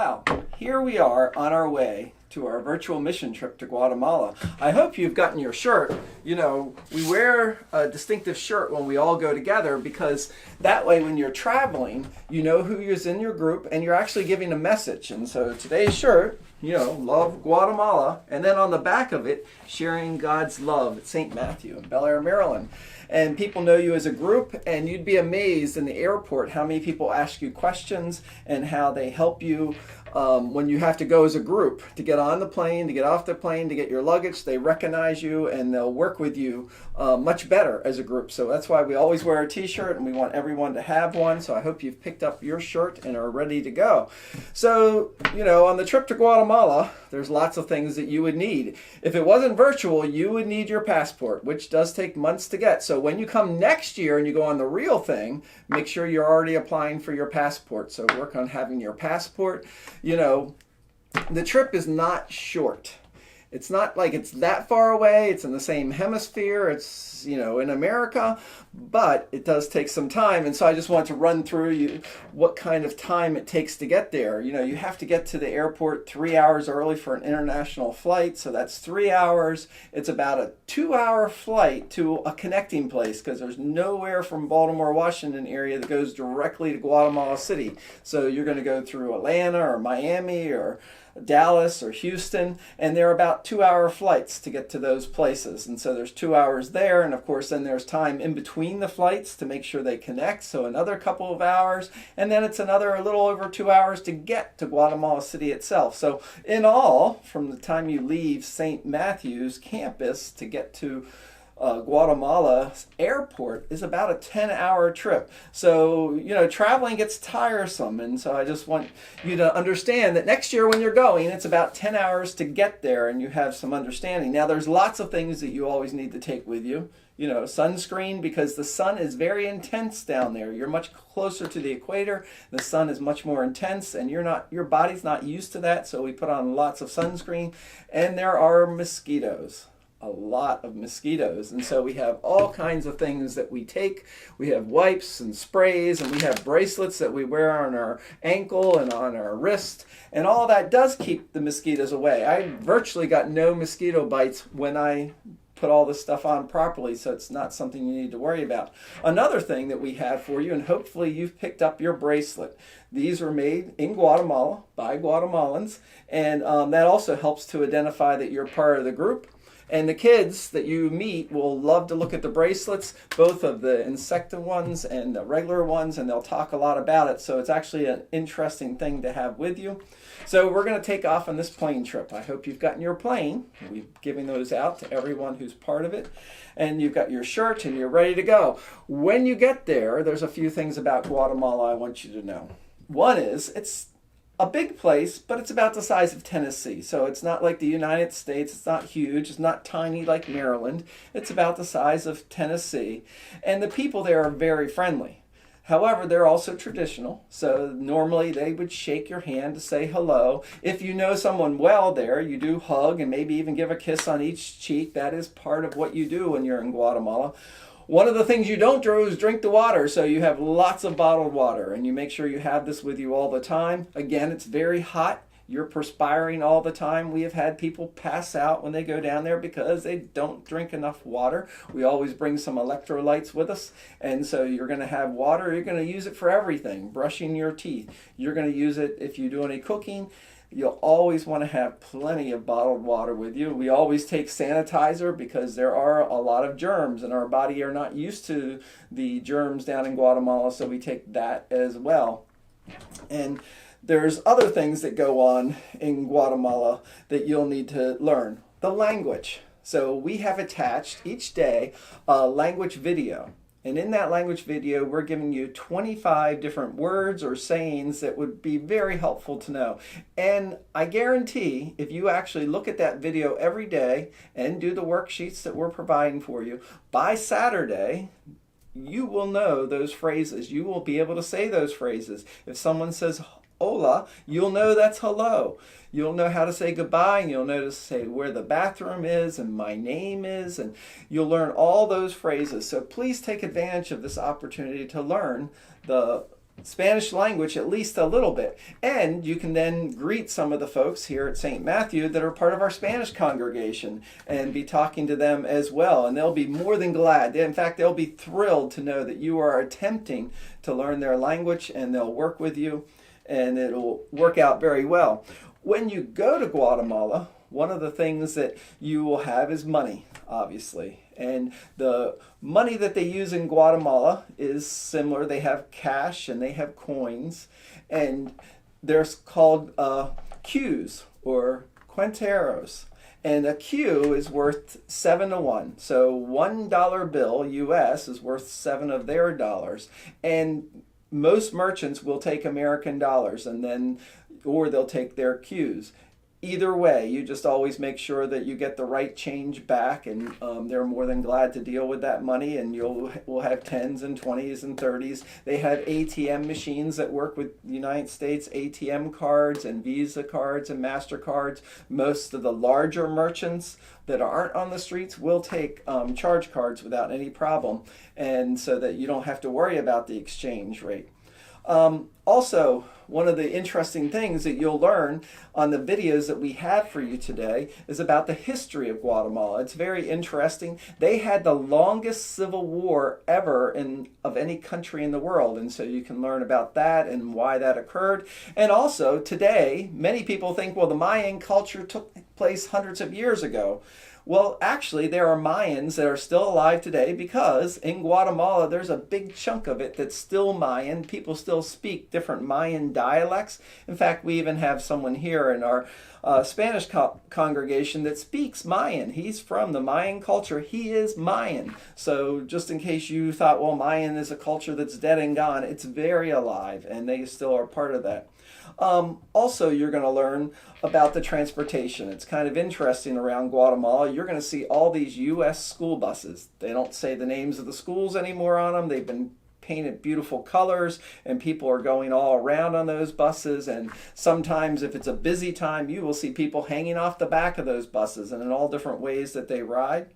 Wow, here we are on our way to our virtual mission trip to Guatemala. I hope you've gotten your shirt. You know, we wear a distinctive shirt when we all go together because that way when you're traveling, you know who is in your group and you're actually giving a message. And so today's shirt, you know, love Guatemala, and then on the back of it, sharing God's love at St. Matthew in Bel Air, Maryland. And people know you as a group, and you'd be amazed in the airport how many people ask you questions and how they help you when you have to go as a group to get on the plane, to get off the plane, to get your luggage. They recognize you and they'll work with you much better as a group. So that's why we always wear a t-shirt and we want everyone to have one. So I hope you've picked up your shirt and are ready to go. So, you know, on the trip to Guatemala, there's lots of things that you would need. If it wasn't virtual, you would need your passport, which does take months to get. So when you come next year and you go on the real thing, make sure you're already applying for your passport. So work on having your passport. You know, the trip is not short. It's not like it's that far away. It's in the same hemisphere. It's, you know, in America, but it does take some time. And so I just want to run through what kind of time it takes to get there. You know, you have to get to the airport 3 hours early for an international flight. So that's 3 hours. It's about a 2-hour flight to a connecting place because there's nowhere from Baltimore, Washington area that goes directly to Guatemala City. So you're going to go through Atlanta or Miami or Dallas or Houston, and they're about 2-hour flights to get to those places. And so there's 2 hours there, and of course then there's time in between the flights to make sure they connect, so another couple of hours, and then it's another a little over 2 hours to get to Guatemala City itself. So in all, from the time you leave St. Matthew's campus to get to Guatemala airport is about a 10-hour trip. So, you know, traveling gets tiresome. And so I just want you to understand that next year when you're going, it's about 10 hours to get there and you have some understanding. Now, there's lots of things that you always need to take with you. You know, sunscreen, because the sun is very intense down there. You're much closer to the equator. The sun is much more intense and your body's not used to that. So we put on lots of sunscreen, and there are mosquitoes. A lot of mosquitoes, and so we have all kinds of things that we take. We have wipes and sprays, and we have bracelets that we wear on our ankle and on our wrist, and all that does keep the mosquitoes away. I virtually got no mosquito bites when I put all this stuff on properly, so it's not something you need to worry about. Another thing that we have for you, and hopefully you've picked up your bracelet. These were made in Guatemala by Guatemalans, and that also helps to identify that you're part of the group. And the kids that you meet will love to look at the bracelets, both of the insecta ones and the regular ones, and they'll talk a lot about it. So it's actually an interesting thing to have with you. So we're going to take off on this plane trip. I hope you've gotten your plane. We've given those out to everyone who's part of it. And you've got your shirt and you're ready to go. When you get there, there's a few things about Guatemala I want you to know. One is, it's a big place, but it's about the size of Tennessee. So it's not like the United States. It's not huge. It's not tiny like Maryland. It's about the size of Tennessee. And the people there are very friendly. However, they're also traditional. So normally they would shake your hand to say hello. If you know someone well there, you do hug and maybe even give a kiss on each cheek. That is part of what you do when you're in Guatemala. One of the things you don't do is drink the water, so you have lots of bottled water, and you make sure you have this with you all the time. Again, it's very hot. You're perspiring all the time. We have had people pass out when they go down there because they don't drink enough water. We always bring some electrolytes with us, and so you're going to have water. You're going to use it for everything, brushing your teeth. You're going to use it if you do any cooking. You'll always want to have plenty of bottled water with you. We always take sanitizer because there are a lot of germs and our body are not used to the germs down in Guatemala, so we take that as well. And there's other things that go on in Guatemala that you'll need to learn. The language. So we have attached each day a language video. And in that language video, we're giving you 25 different words or sayings that would be very helpful to know. And I guarantee if you actually look at that video every day and do the worksheets that we're providing for you, by Saturday, you will know those phrases. You will be able to say those phrases. If someone says hola, you'll know that's hello. You'll know how to say goodbye, and you'll know to say where the bathroom is and my name is, and you'll learn all those phrases. So please take advantage of this opportunity to learn the Spanish language at least a little bit. And you can then greet some of the folks here at St. Matthew that are part of our Spanish congregation and be talking to them as well. And they'll be more than glad. In fact, they'll be thrilled to know that you are attempting to learn their language, and they'll work with you, and it'll work out very well. When you go to Guatemala, one of the things that you will have is money, obviously. And the money that they use in Guatemala is similar. They have cash and they have coins. And they're called cues or cuenteros. And a cue is worth 7 to 1. So $1 bill US is worth 7 of their dollars. And most merchants will take American dollars or they'll take their cues. Either way, you just always make sure that you get the right change back, and they're more than glad to deal with that money, and we'll have 10s and 20s and 30s. They have ATM machines that work with the United States ATM cards and Visa cards and MasterCards. Most of the larger merchants that aren't on the streets will take charge cards without any problem, and so that you don't have to worry about the exchange rate. Also, one of the interesting things that you'll learn on the videos that we have for you today is about the history of Guatemala. It's very interesting. They had the longest civil war ever of any country in the world, and so you can learn about that and why that occurred. And also, today, many people think, well, the Mayan culture took place hundreds of years ago. Well, actually, there are Mayans that are still alive today because in Guatemala, there's a big chunk of it that's still Mayan. People still speak different Mayan dialects. In fact, we even have someone here in our Spanish congregation that speaks Mayan. He's from the Mayan culture. He is Mayan. So just in case you thought, well, Mayan is a culture that's dead and gone, it's very alive, and they still are part of that. Also, you're going to learn about the transportation. It's kind of interesting around Guatemala. You're going to see all these U.S. school buses. They don't say the names of the schools anymore on them. They've been painted beautiful colors, and people are going all around on those buses. And sometimes if it's a busy time, you will see people hanging off the back of those buses and in all different ways that they ride.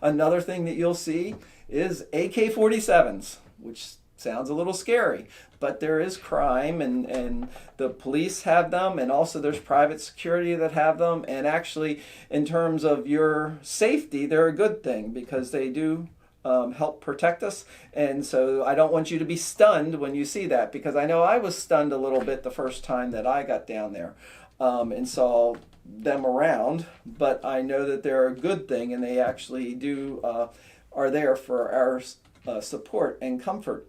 Another thing that you'll see is AK-47s, which sounds a little scary, but there is crime, and the police have them, and also there's private security that have them. And actually, in terms of your safety, they're a good thing because they do help protect us. And so I don't want you to be stunned when you see that, because I know I was stunned a little bit the first time that I got down there and saw them around, but I know that they're a good thing, and they actually are there for our support and comfort.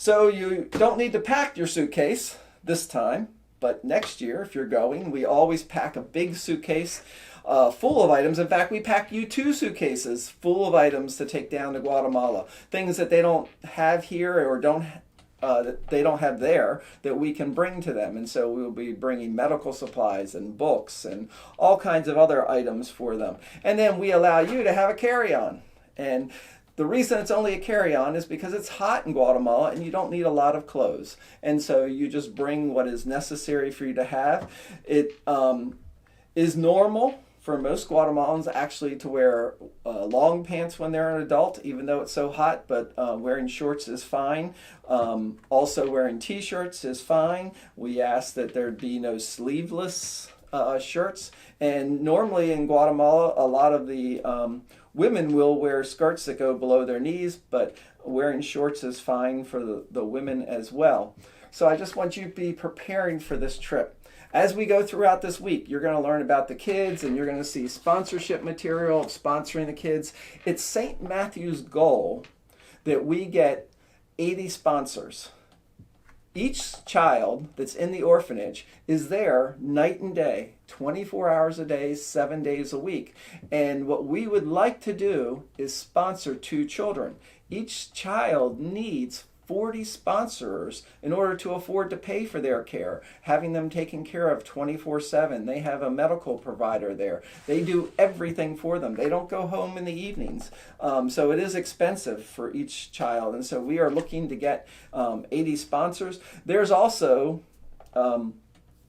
So you don't need to pack your suitcase this time, but next year, if you're going, we always pack a big suitcase full of items. In fact, we pack you 2 suitcases full of items to take down to Guatemala. Things that they don't have here or that they don't have there that we can bring to them. And so we'll be bringing medical supplies and books and all kinds of other items for them. And then we allow you to have a carry-on. And the reason it's only a carry-on is because it's hot in Guatemala and you don't need a lot of clothes. And so you just bring what is necessary for you to have. It is normal for most Guatemalans actually to wear long pants when they're an adult, even though it's so hot, but wearing shorts is fine. Also wearing t-shirts is fine. We ask that there be no sleeveless shirts. And normally in Guatemala, a lot of the women will wear skirts that go below their knees, but wearing shorts is fine for the women as well. So I just want you to be preparing for this trip. As we go throughout this week, you're going to learn about the kids, and you're going to see sponsorship material of sponsoring the kids. It's St. Matthew's goal that we get 80 sponsors. Each child that's in the orphanage is there night and day, 24 hours a day, 7 days a week. And what we would like to do is sponsor 2 children. Each child needs 40 sponsors in order to afford to pay for their care, having them taken care of 24/7. They have a medical provider there. They do everything for them. They don't go home in the evenings. So it is expensive for each child. And so we are looking to get 80 sponsors. There's also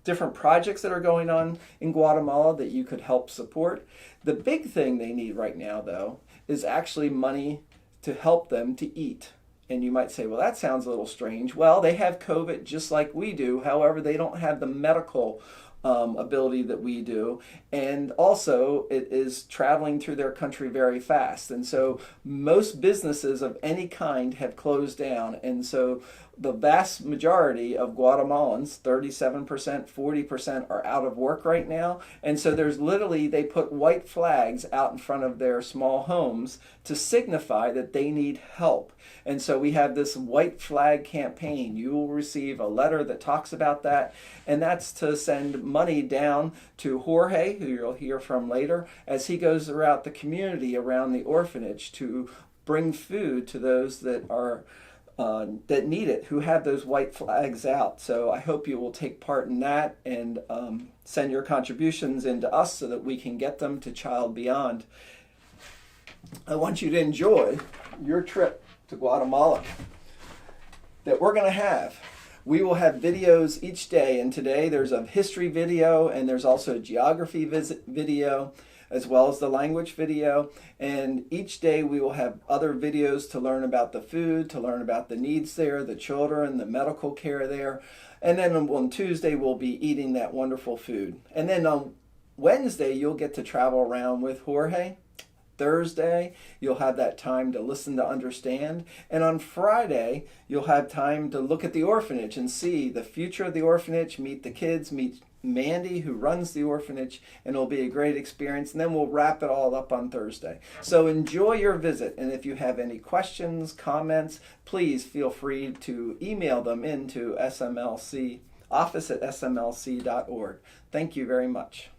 different projects that are going on in Guatemala that you could help support. The big thing they need right now, though, is actually money to help them to eat. And you might say, well, that sounds a little strange. Well, they have COVID just like we do. However, they don't have the medical ability that we do. And also, it is traveling through their country very fast. And so most businesses of any kind have closed down. And so the vast majority of Guatemalans, 37%, 40%, are out of work right now. And so there's literally, they put white flags out in front of their small homes to signify that they need help. And so we have this white flag campaign. You will receive a letter that talks about that. And that's to send money down to Jorge, who you'll hear from later, as he goes throughout the community around the orphanage to bring food to those that are that need it, who have those white flags out. So I hope you will take part in that and send your contributions into us so that we can get them to Child Beyond. I want you to enjoy your trip to Guatemala that we're going to have. We will have videos each day, and today there's a history video and there's also a geography video, as well as the language video. And each day we will have other videos to learn about the food, to learn about the needs there, the children, the medical care there. And then on Tuesday we'll be eating that wonderful food. And then on Wednesday you'll get to travel around with Jorge. Thursday, you'll have that time to listen to understand. And on Friday, you'll have time to look at the orphanage and see the future of the orphanage, meet the kids, meet Mandy, who runs the orphanage, and it'll be a great experience. And then we'll wrap it all up on Thursday. So enjoy your visit. And if you have any questions, comments, please feel free to email them into smlcoffice@smlc.org. Thank you very much.